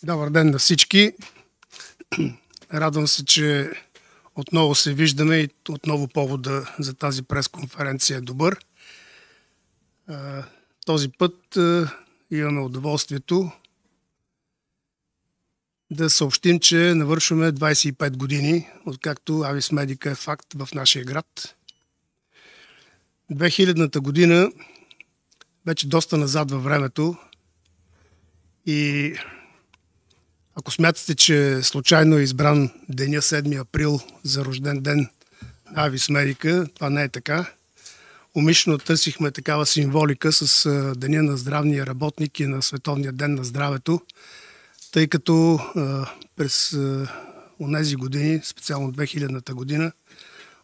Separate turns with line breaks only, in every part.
Добър ден на всички. Радвам се, че отново се виждаме и отново повода за тази пресконференция е добър. Този път имаме удоволствието да съобщим, че навършваме 25 години, откакто Avis Medica е факт в нашия град. 2000-та година, вече доста назад във времето, и ако смятате, че случайно е избран деня 7 април за рожден ден на Avis Medica, това не е така. Умишлено търсихме такава символика с Деня на здравния работник и на Световния ден на здравето, тъй като през онези години, специално 2000-та година,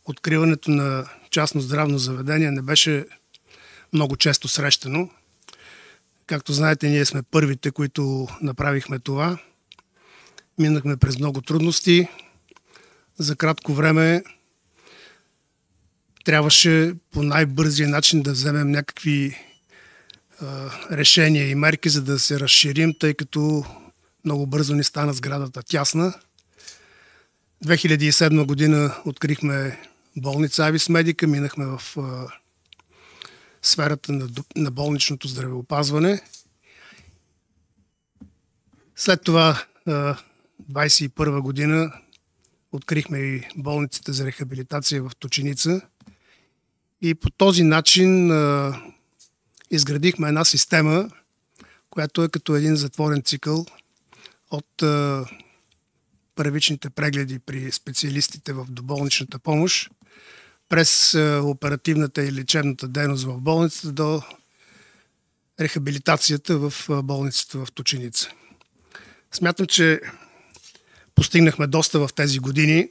откриването на частно здравно заведение не беше много често срещано. Както знаете, ние сме първите, които направихме това. Минахме през много трудности. За кратко време трябваше по най-бързия начин да вземем някакви решения и мерки, за да се разширим, тъй като много бързо ни стана сградата тясна. 2007 година открихме болница Avis Medica, минахме в сферата на болничното здравеопазване. След това 2021 година открихме и болницата за рехабилитация в Тученица и по този начин изградихме една система, която е като един затворен цикъл от първичните прегледи при специалистите в доболничната помощ, през оперативната и лечебната дейност в болницата до рехабилитацията в болницата в Тученица. Смятам, че постигнахме доста в тези години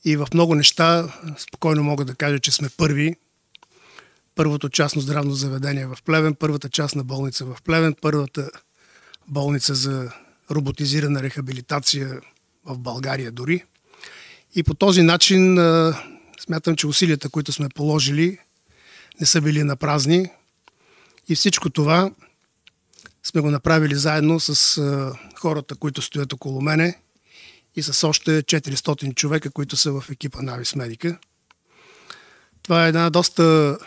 и в много неща спокойно мога да кажа, че сме първи. Първото частно здравно заведение в Плевен, първата частна болница в Плевен, първата болница за роботизирана рехабилитация в България дори. И по този начин смятам, че усилията, които сме положили, не са били напразни. И всичко това сме го направили заедно с хората, които стоят около мене и с още 400 човека, които са в екипа на Avis Medica. Това е една доста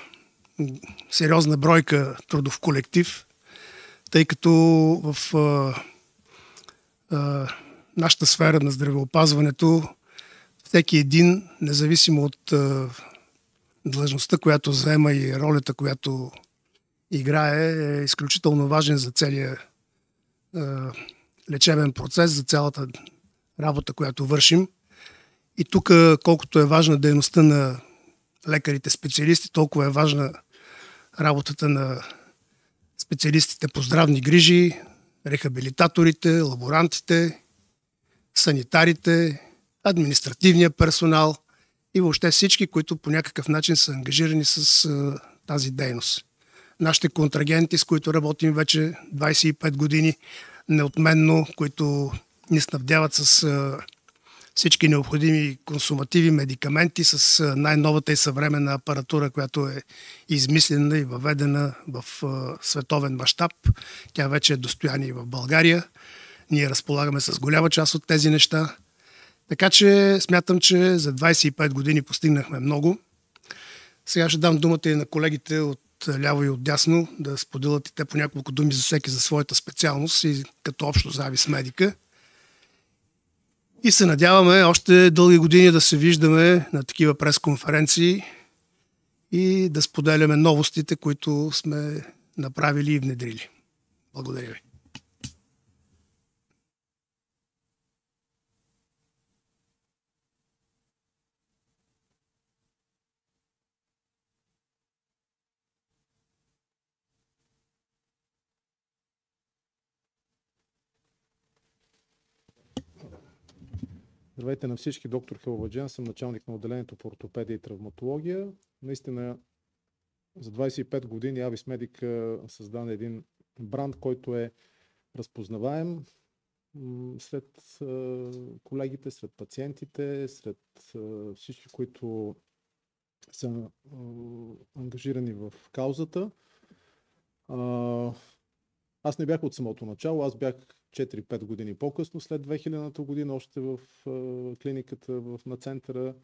сериозна бройка трудов колектив, тъй като в нашата сфера на здравеопазването всеки един, независимо от длъжността, която заема и ролята, която играе, е изключително важен за целия лечебен процес, за цялата работа, която вършим. И тук, колкото е важна дейността на лекарите специалисти, толкова е важна работата на специалистите по здравни грижи, рехабилитаторите, лаборантите, санитарите, административния персонал и въобще всички, които по някакъв начин са ангажирани с тази дейност. Нашите контрагенти, с които работим вече 25 години неотменно, които ни снабдяват с всички необходими консумативи, медикаменти, с най-новата и съвременна апаратура, която е измислена и въведена в световен мащаб. Тя вече е достояние в България. Ние разполагаме с голяма част от тези неща. Така че смятам, че за 25 години постигнахме много. Сега ще дам думата и на колегите от ляво и от дясно да споделят и те по няколко думи за всеки за своята специалност и като общо за Avis Medica. И се надяваме още дълги години да се виждаме на такива пресконференции и да споделяме новостите, които сме направили и внедрили. Благодаря ви.
Здравейте на всички, доктор Хелваджиан, съм началник на отделението по ортопедия и травматология. Наистина за 25 години Avis Medica създаде един бранд, който е разпознаваем сред колегите, сред пациентите, сред всички, които са ангажирани в каузата. Аз не бях от самото начало, аз бях 4-5 години по-късно, след 2000-та година, още в клиниката на центъра.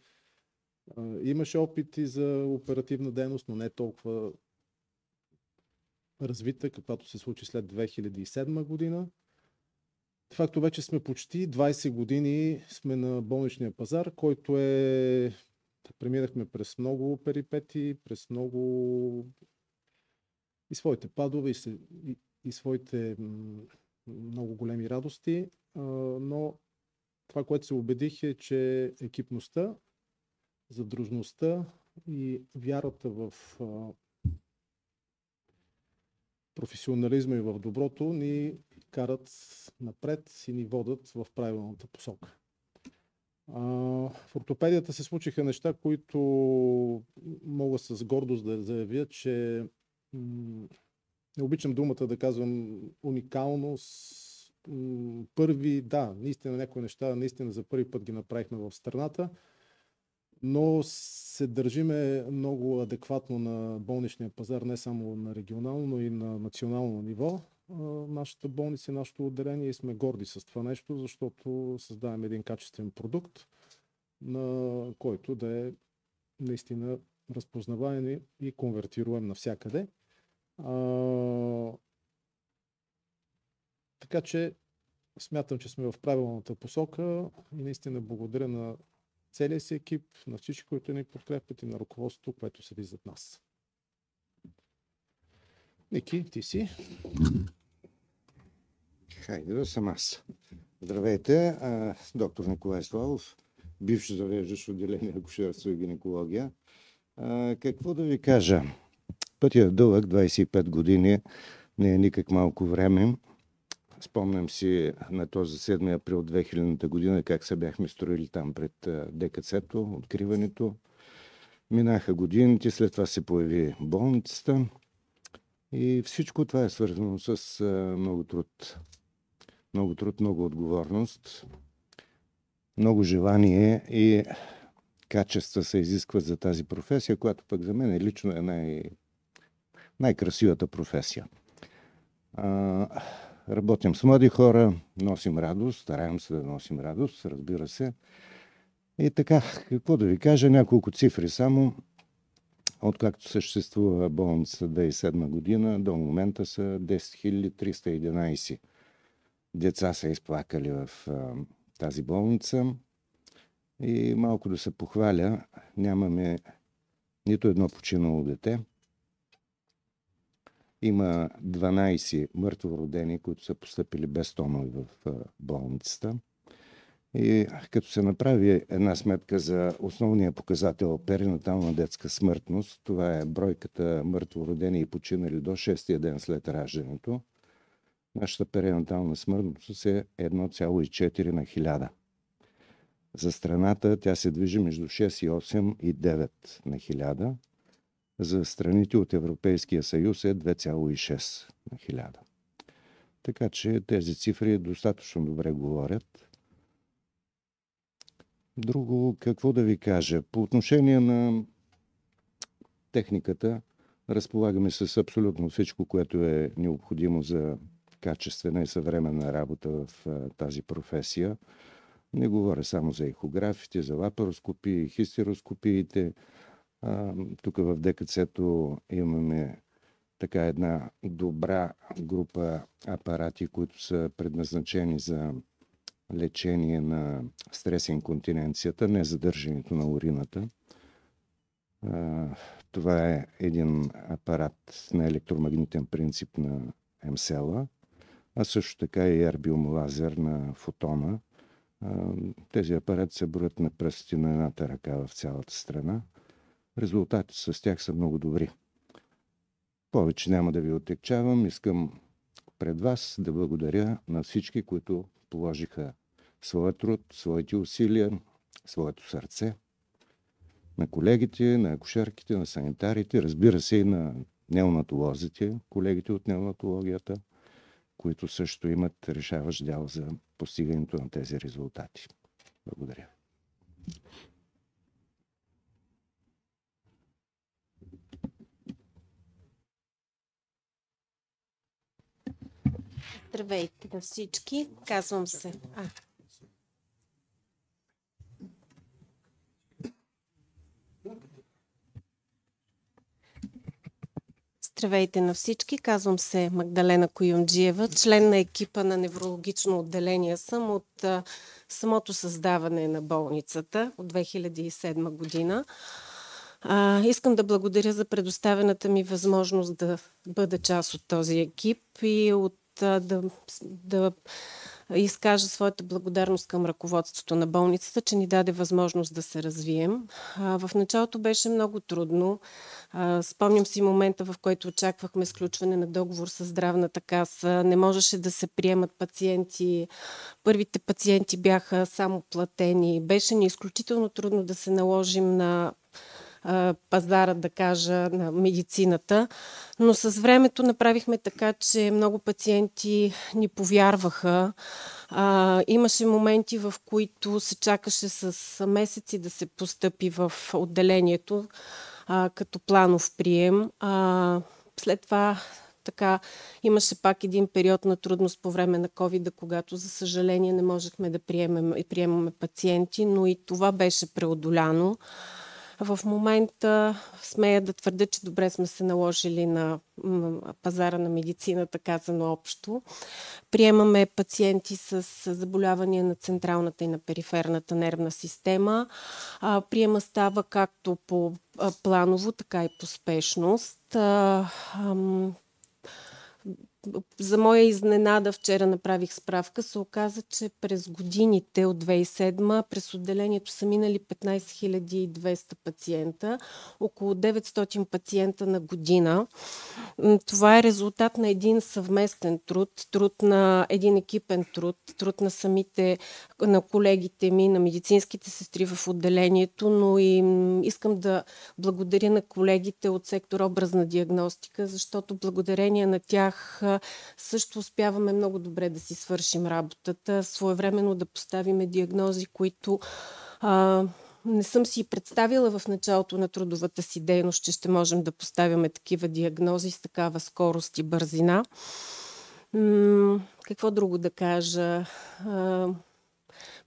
Имаше опити за оперативна дейност, но не толкова развита, каквато се случи след 2007 година. De facto вече сме почти 20 години сме на болничния пазар, който преминахме през много перипети, през много и своите падове, и своите много големи радости, но това, което се убедих е, че екипността, задружността и вярата в професионализма и в доброто ни карат напред и ни водят в правилната посока. В ортопедията се случиха неща, които мога с гордост да заявя, че не обичам думата да казвам уникалност. Първи, да, наистина някои неща, наистина за първи път ги направихме в страната, но се държиме много адекватно на болничния пазар, не само на регионално, но и на национално ниво. Нашата болница и нашето отделение, и сме горди с това нещо, защото създаваме един качествен продукт, на който да е наистина разпознаваем и конвертируем навсякъде. Така че смятам, че сме в правилната посока и наистина благодаря на целия си екип, на всички, които ни подкрепят и на ръководството, което седи зад нас. Ники, ти си?
Хайде да съм аз. Здравейте, доктор Николай Славов, бивш завеждащ отделение акушерство и гинекология. Какво да ви кажа? Пътят е дълъг, 25 години, не е никак малко време. Спомням си на този 7 април 2000 година как се бяхме строили там пред ДКЦ-то, откриването. Минаха годините, след това се появи болницата и всичко това е свързано с много труд. Много труд, много отговорност, много желание и качества се изискват за тази професия, която пък за мен лично е най-красивата професия. Работим с млади хора, носим радост, стараем се да носим радост, разбира се. И така, какво да ви кажа, няколко цифри само. Откакто съществува болницата 2007 година, до момента са 10 311 деца са изплакали в тази болница. И малко да се похваля, нямаме нито едно починало дете. Има 12 мъртвородени, които са постъпили без тонове в болницата. И като се направи една сметка за основния показател перинатална детска смъртност, това е бройката мъртвородени и починали до 6-я ден след раждането, нашата перинатална смъртност е 1,4 на 1000. За страната тя се движи между 6,8 и 9 на 1000. За страните от Европейския съюз е 2,6 на 1000. Така че тези цифри достатъчно добре говорят. Друго, какво да ви кажа? По отношение на техниката, разполагаме с абсолютно всичко, което е необходимо за качествена и съвременна работа в тази професия. Не говоря само за ехографите, за лапароскопии, хистероскопиите. Тук в ДКЦ-то имаме така една добра група апарати, които са предназначени за лечение на стрес-инконтиненцията, не задържането на урината. Това е един апарат на електромагнитен принцип на МСЛ-а, а също така и ербиум-лазер на фотона. Тези апарати се броят на пръстите на едната ръка в цялата страна. Резултатите с тях са много добри. Повече няма да ви отекчавам. Искам пред вас да благодаря на всички, които положиха своя труд, своите усилия, своето сърце, на колегите, на акушерките, на санитарите, разбира се и на неонатолозите, колегите от неонатологията, които също имат решаващ дял за постигането на тези резултати. Благодаря.
Здравейте на всички, казвам се. Здравейте на всички, казвам се Магдалена Коюмджиева, член на екипа на неврологично отделение съм от самото създаване на болницата от 2007 година. Искам да благодаря за предоставената ми възможност да бъда част от този екип и да изкажа своята благодарност към ръководството на болницата, че ни даде възможност да се развием. В началото беше много трудно. Спомням си момента, в който очаквахме сключване на договор с Здравната каса. Не можеше да се приемат пациенти. Първите пациенти бяха само платени. Беше ни изключително трудно да се наложим на пазара, да кажа, на медицината. Но с времето направихме така, че много пациенти ни повярваха. Имаше моменти, в които се чакаше с месеци да се постъпи в отделението като планов прием. След това имаше пак един период на трудност по време на COVID, когато за съжаление не можехме да приемаме пациенти, но и това беше преодоляно. В момента смея да твърдя, че добре сме се наложили на пазара на медицината, казано общо. Приемаме пациенти с заболявания на централната и на периферната нервна система. Приема става както по планово, така и по спешност. За моя изненада, вчера направих справка, се оказа, че през годините от 2007 през отделението са минали 15 200 пациента, около 900 пациента на година. Това е резултат на един съвместен труд на един екипен труд на колегите ми, на медицинските сестри в отделението, но и искам да благодаря на колегите от сектор образна диагностика, защото благодарение на тях също успяваме много добре да си свършим работата, своевременно да поставиме диагнози, които не съм си представила в началото на трудовата си дейност, че ще можем да поставяме такива диагнози с такава скорост и бързина. Какво друго да кажа?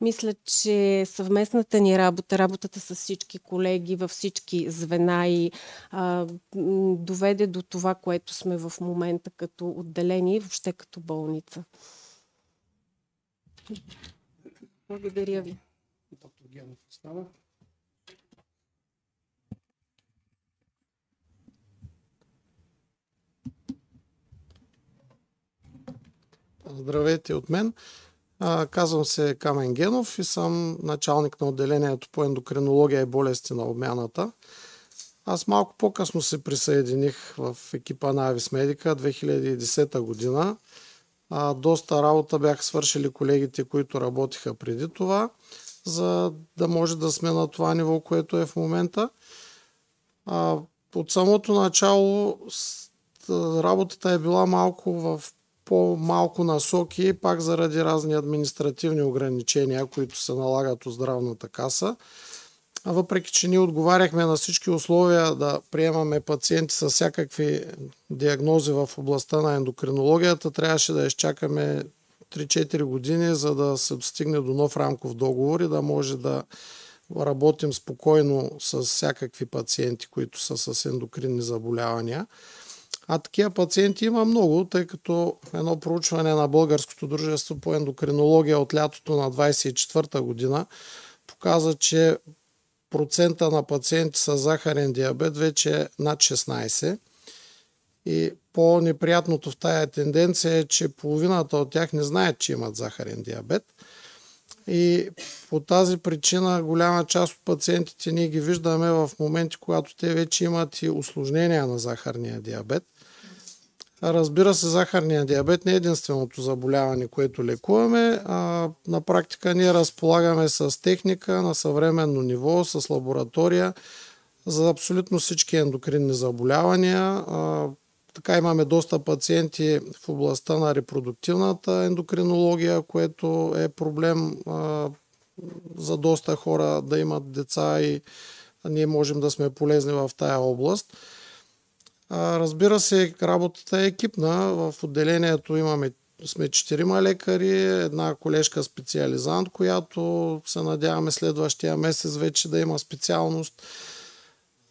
Мисля, че съвместната ни работата с всички колеги във всички звена и доведе до това, което сме в момента като отделение и въобще като болница. Благодаря ви.
Доктор Генов остава.
Здравейте от мен. Казвам се Камен Генов и съм началник на отделението по ендокринология и болести на обмяната. Аз малко по-късно се присъединих в екипа на Авис Медика 2010 година. Доста работа бяха свършили колегите, които работиха преди това, за да може да сме на това ниво, което е в момента. От самото начало работата е била малко в по-малко насоки, пак заради разни административни ограничения, които се налагат от Здравната каса. Въпреки че ние отговаряхме на всички условия да приемаме пациенти с всякакви диагнози в областта на ендокринологията, трябваше да изчакаме 3-4 години, за да се достигне до нов рамков договор и да може да работим спокойно с всякакви пациенти, които са с ендокринни заболявания. Такива пациенти има много, тъй като едно проучване на Българското дружество по ендокринология от лятото на 24-та година показа, че процента на пациенти с захарен диабет вече е над 16. И по-неприятното в тая тенденция е, че половината от тях не знаят, че имат захарен диабет. И по тази причина голяма част от пациентите ние ги виждаме в моменти, когато те вече имат и усложнения на захарния диабет. Разбира се, захарния диабет не е единственото заболяване, което лекуваме. На практика ние разполагаме с техника на съвременно ниво, с лаборатория за абсолютно всички ендокринни заболявания. Така имаме доста пациенти в областта на репродуктивната ендокринология, което е проблем за доста хора да имат деца и ние можем да сме полезни в тая област. Разбира се, работата е екипна. В отделението имаме сме 4 лекари, една колежка специализант, която се надяваме следващия месец вече да има специалност.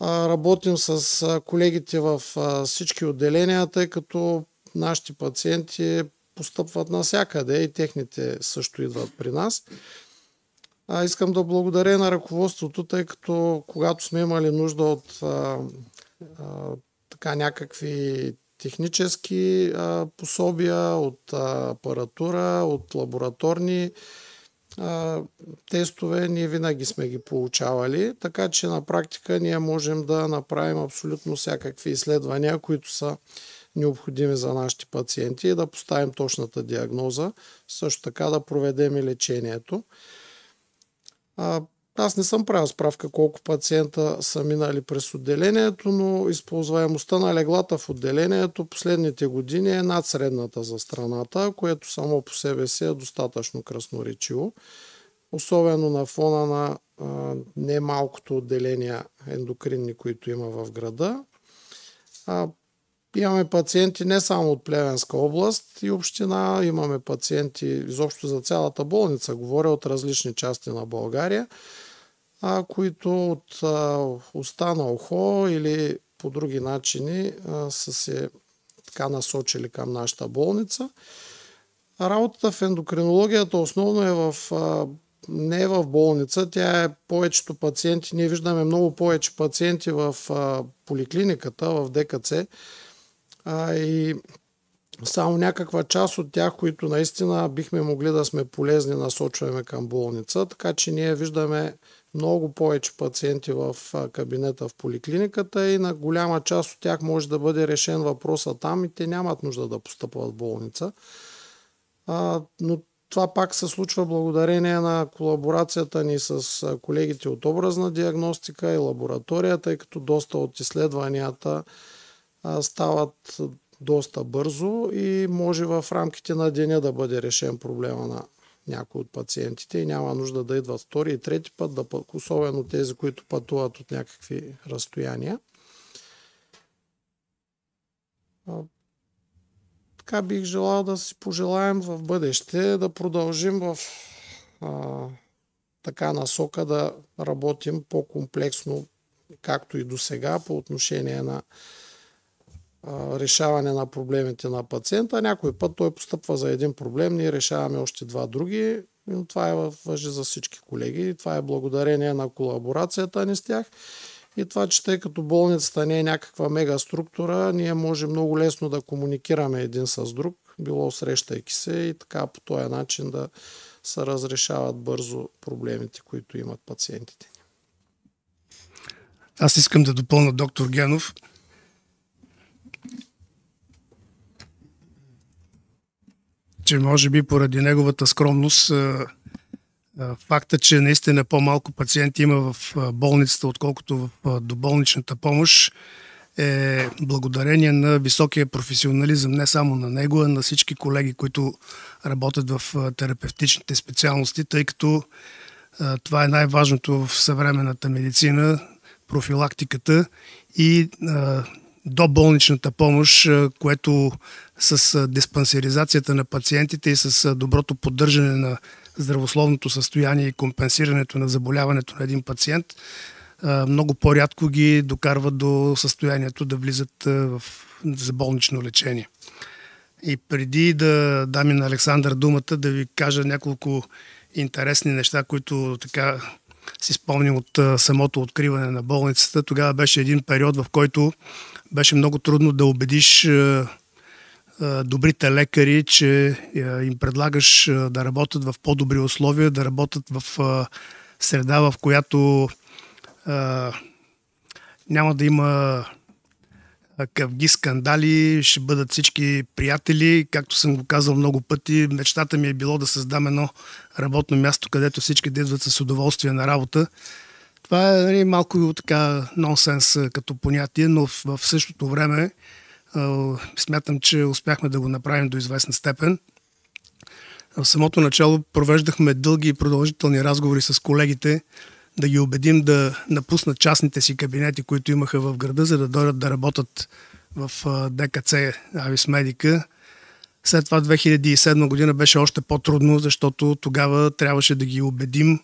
Работим с колегите в всички отделения, тъй като нашите пациенти постъпват навсякъде и техните също идват при нас. Искам да благодаря на ръководството, тъй като когато сме имали нужда от някакви технически пособия, от апаратура, от лабораторни тестове, ние винаги сме ги получавали, така че на практика ние можем да направим абсолютно всякакви изследвания, които са необходими за нашите пациенти и да поставим точната диагноза, също така да проведем и лечението. Аз не съм правил справка колко пациента са минали през отделението, но използваемостта на леглата в отделението последните години е над средната за страната, което само по себе си е достатъчно красноречиво. Особено на фона на немалкото отделения ендокринни, които има в града. Имаме пациенти не само от Плевенска област и община, имаме пациенти изобщо за цялата болница, говоря от различни части на България, които от уста на ухо или по други начини са се така насочили към нашата болница. Работата в ендокринологията основно не е в болница, тя е повечето пациенти, ние виждаме много повече пациенти в поликлиниката, в ДКЦ, и само някаква част от тях, които наистина бихме могли да сме полезни, насочваме към болница, така че ние виждаме много повече пациенти в кабинета в поликлиниката и на голяма част от тях може да бъде решен въпроса там и те нямат нужда да постъпват в болница. Но това пак се случва благодарение на колаборацията ни с колегите от образна диагностика и лаборатория, тъй като доста от изследванията стават доста бързо и може в рамките на деня да бъде решен проблема на някои от пациентите и няма нужда да идват втори и трети път, особено тези, които пътуват от някакви разстояния. Така бих желал да си пожелаем в бъдеще да продължим в така насока да работим по-комплексно, както и до сега, по отношение на решаване на проблемите на пациента. Някой път той постъпва за един проблем, ние решаваме още два други, но това важи за всички колеги и това е благодарение на колаборацията ни с тях и това, че тъй като болницата не е някаква мега структура, ние можем много лесно да комуникираме един с друг, било срещайки се и така по този начин да се разрешават бързо проблемите, които имат пациентите.
Аз искам да допълня доктор Генов. Че може би поради неговата скромност факта, че наистина по-малко пациенти има в болницата, отколкото в доболничната помощ, е благодарение на високия професионализъм не само на него, а на всички колеги, които работят в терапевтичните специалности, тъй като това е най-важното в съвременната медицина, профилактиката и доболничната помощ, което с диспансеризацията на пациентите и с доброто поддържане на здравословното състояние и компенсирането на заболяването на един пациент, много по-рядко ги докарва до състоянието да влизат в заболнично лечение. И преди да дам и на Александър думата, да ви кажа няколко интересни неща, които така си спомням от самото откриване на болницата. Тогава беше един период, в който беше много трудно да убедиш добрите лекари, че им предлагаш да работят в по-добри условия, да работят в среда, в която няма да има къвги, скандали, ще бъдат всички приятели. Както съм го казал много пъти, мечтата ми е било да създам едно работно място, където всички да идват с удоволствие на работа. Това е малко така нонсенс като понятие, но в същото време смятам, че успяхме да го направим до известна степен. В самото начало провеждахме дълги и продължителни разговори с колегите, да ги убедим да напуснат частните си кабинети, които имаха в града, за да дойдат да работят в ДКЦ Авис Медика. След това 2007 година беше още по-трудно, защото тогава трябваше да ги убедим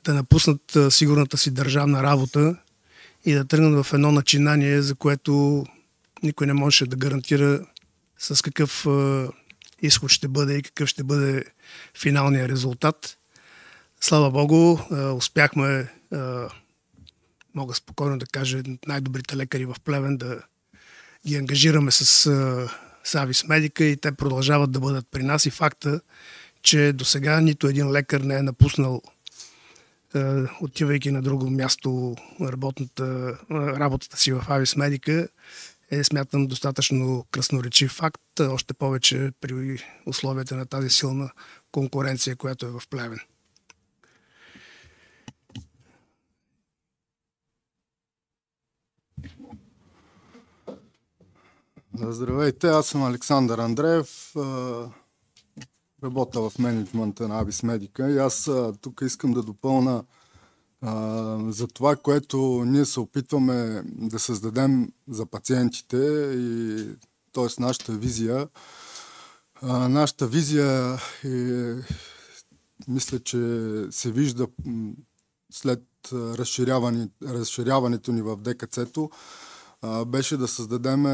да напуснат сигурната си държавна работа и да тръгнат в едно начинание, за което никой не можеше да гарантира с какъв изход ще бъде и какъв ще бъде финалният резултат. Слава Богу, успяхме, мога спокойно да кажа, най-добрите лекари в Плевен да ги ангажираме с Авис Медика и те продължават да бъдат при нас. И факта, че до сега нито един лекар не е напуснал, отивайки на друго място работата си в Авис Медика, смятам, достатъчно красноречив факт, още повече при условията на тази силна конкуренция, която е в Плевен.
Здравейте, аз съм Александър Андреев, работя в мениджмънта на Авис Медика и аз тук искам да допълна за това, което ние се опитваме да създадем за пациентите и т.е. нашата визия. Нашата визия мисля, че се вижда след разширяването ни в ДКЦ-то, беше да създадем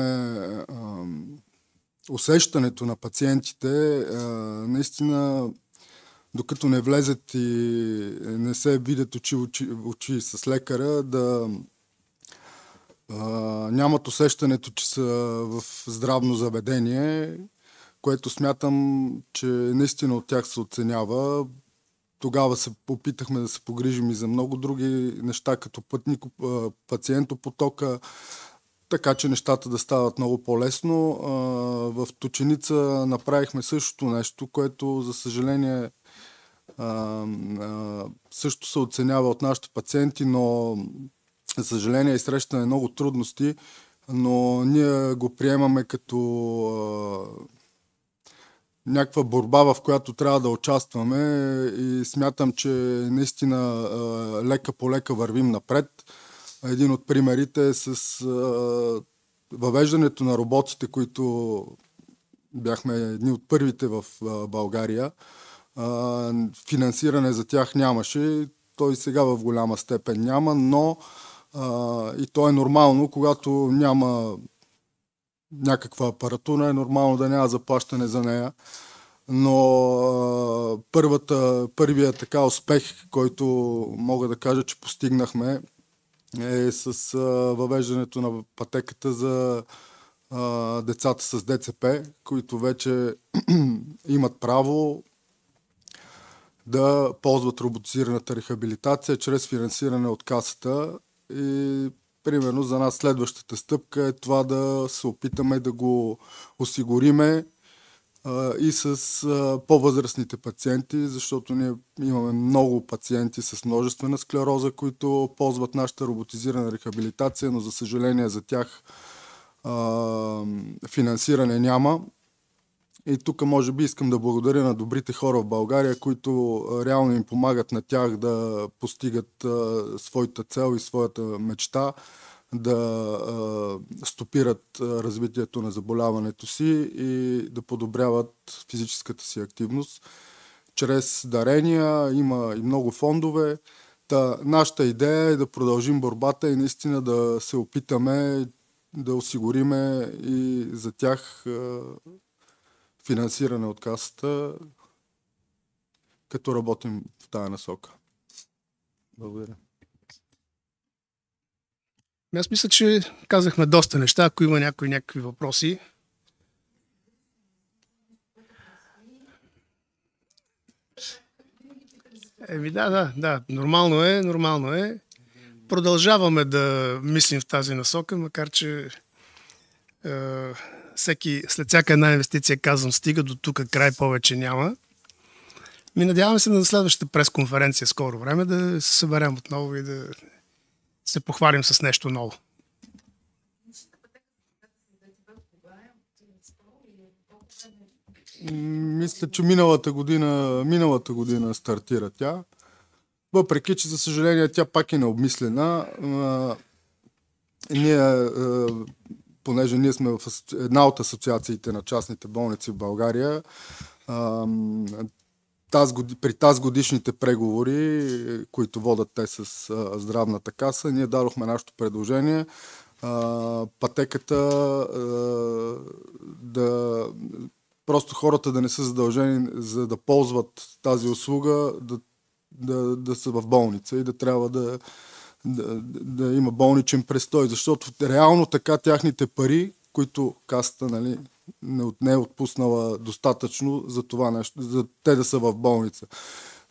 усещането на пациентите, наистина, докато не влезат и не се видят очи с лекара, да нямат усещането, че са в здравно заведение, което смятам, че наистина от тях се оценява. Тогава се опитахме да се погрижим и за много други неща, като пациентопотока, така че нещата да стават много по-лесно. В Тученица направихме същото нещо, което за съжаление също се оценява от нашите пациенти, но за съжаление изсрещаме много трудности, но ние го приемаме като някаква борба, в която трябва да участваме и смятам, че наистина лека по лека вървим напред. Един от примерите е с въвеждането на роботите, които бяхме едни от първите в България. Финансиране за тях нямаше, той сега в голяма степен няма, но и то е нормално, когато няма някаква апаратура, е нормално да няма заплащане за нея. Но първият така успех, който мога да кажа, че постигнахме, е с въвеждането на пътеката за децата с ДЦП, които вече имат право да ползват роботизираната рехабилитация чрез финансиране от касата. И примерно за нас следващата стъпка е това да се опитаме да го осигуриме и с по-възрастните пациенти, защото ние имаме много пациенти с множествена склероза, които ползват нашата роботизирана рехабилитация, но за съжаление за тях финансиране няма. И тук може би искам да благодаря на добрите хора в България, които реално им помагат на тях да постигат своята цел и своята мечта, да стопират развитието на заболяването си и да подобряват физическата си активност. Чрез дарения има и много фондове. Нашата идея е да продължим борбата и наистина да се опитаме да осигуриме и за тях финансиране от касата, като работим в тая насока. Благодаря.
Аз мисля, че казахме доста неща. Ако има някакви въпроси. Да. Нормално е. Продължаваме да мислим в тази насока, макар че след всяка една инвестиция казвам, стига до тук, край повече няма. Надяваме се на следващата пресконференция скоро време да се съберем отново и да се похвалим с нещо ново.
Мисля, че миналата година стартира тя. Въпреки, че за съжаление тя пак е необмислена. Ние понеже ние сме в една от асоциациите на частните болници в България, при тази годишните преговори, които водят те с здравната каса, ние дадохме нашето предложение пътеката просто хората да не са задължени за да ползват тази услуга, да са в болница и да трябва да има болничен престой, защото реално така тяхните пари, които касата, нали, не е отпуснала достатъчно за това нещо, за те да са в болница.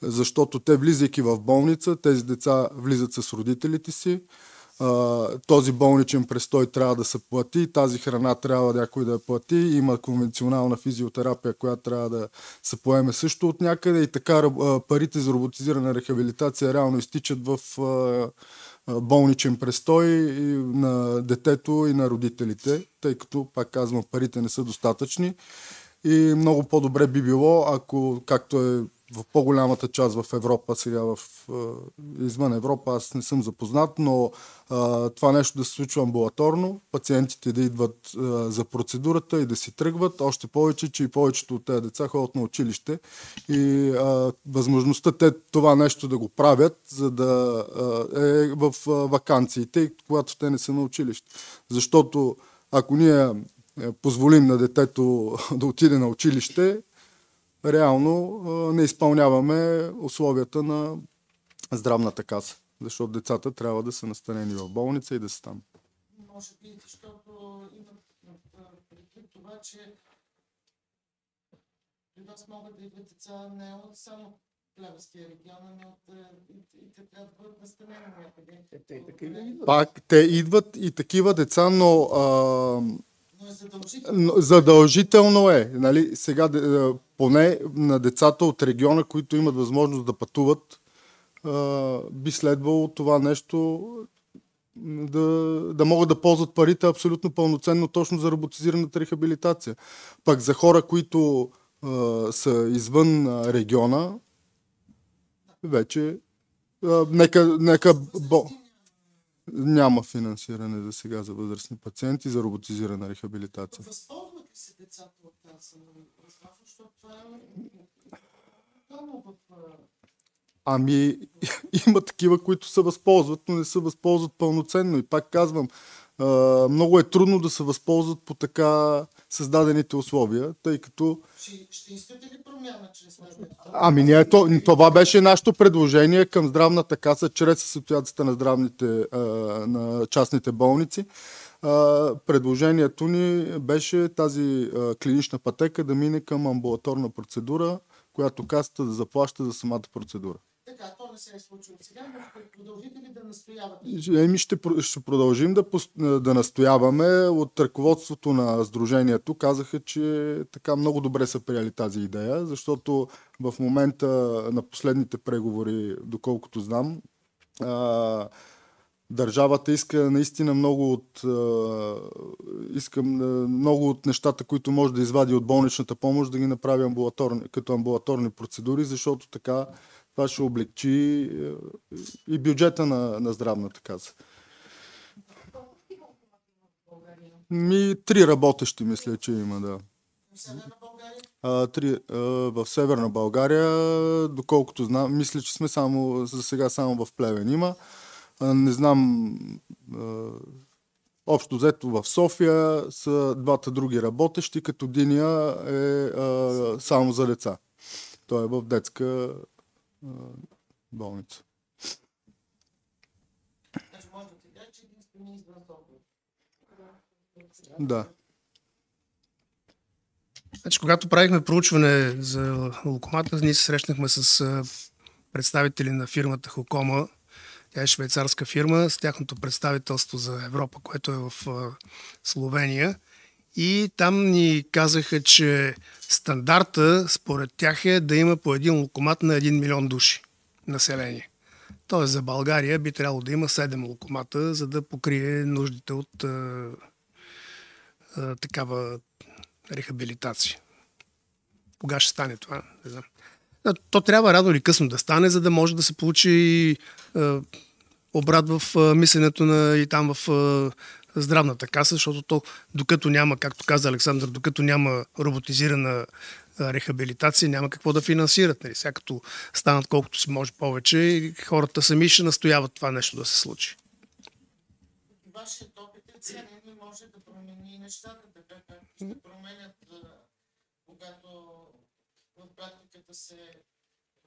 Защото те, влизайки в болница, тези деца влизат с родителите си, този болничен престой трябва да се плати, тази храна трябва някой да я плати, има конвенционална физиотерапия, която трябва да се поеме също от някъде и така парите за роботизирана рехабилитация реално изтичат в болничен престой на детето и на родителите, тъй като, пак казвам, парите не са достатъчни и много по-добре би било, ако, както е в по-голямата част в Европа, сега извън Европа, аз не съм запознат, но това нещо да се случва амбулаторно, пациентите да идват за процедурата и да си тръгват, още повече, че и повечето от тези деца ходят на училище и възможността те това нещо да го правят, за да е в ваканциите, когато те не са на училище. Защото ако ние позволим на детето да отиде на училище, реално не изпълняваме условията на здравната каса, защото децата трябва да са настанени в болница и да са там.
Може би, защото имат предвид това, че при вас могат да идват деца не от само Плевенския регион, и те трябва да бъдат настанени някъде.
Пак, те идват и такива деца, но
задължително.
Задължително е. Нали? Сега поне на децата от региона, които имат възможност да пътуват, би следвало това нещо да могат да ползват парите абсолютно пълноценно точно за роботизираната рехабилитация. Пак за хора, които са извън региона, вече няма финансиране за сега за възрастни пациенти за роботизирана рехабилитация.
Възползват ли се децата от тази възможност, защото това
Ами, има такива, които се възползват, но не се възползват пълноценно. И пак казвам, много е трудно да се възползват по така създадените условия, тъй като...
Ще искате ли промяна чрез това?
Ами, това беше нашето предложение към здравната каса, чрез Асоциацията на частните болници. Предложението ни беше тази клинична пътека да мине към амбулаторна процедура, която касата да заплаща за самата процедура.
Така, то не се е случило сега, но ще продължите ли да настоявате?
Ще продължим да настояваме. От ръководството на Сдружението казаха, че така много добре са приели тази идея, защото в момента на последните преговори, доколкото знам, държавата иска наистина много от нещата, които може да извади от болничната помощ, да ги направи като амбулаторни процедури, защото така това ще облегчи и бюджета на здравната каса. 3 работещи, мисля, че има, да.
В Северна България?
В Северна България, доколкото знам, мисля, че сме за сега само в Плевен има. Не знам, общо взето в София са двата други работещи, като единия е само за деца. Той е в детска болница.
Значи може да се каже, че единствено извън договор.
Да.
Значи, когато правихме проучване за локомата, ние се срещнахме с представители на фирмата Хокома. Тя е швейцарска фирма с тяхното представителство за Европа, което е в Словения. И там ни казаха, че стандарта според тях е да има по един локомат на 1 милион души население. Тоест за България би трябвало да има 7 локомата, за да покрие нуждите от такава рехабилитация. Кога ще стане това? Не знам. То трябва рано или късно да стане, за да може да се получи обрат в мисленето и там в здравната каса, защото то, докато няма, както каза Александър, докато няма роботизирана рехабилитация, няма какво да финансират. Нали? Сега като станат колкото си може повече, хората сами ще настояват това нещо да се случи.
Вашият опит е ценен и може да промени нещата, така както се променят, когато в практиката се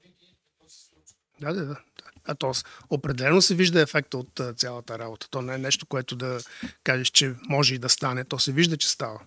види какво се случва.
Да. А то определено се вижда ефекта от цялата работа. То не е нещо, което да кажеш, че може и да стане. То се вижда, че става.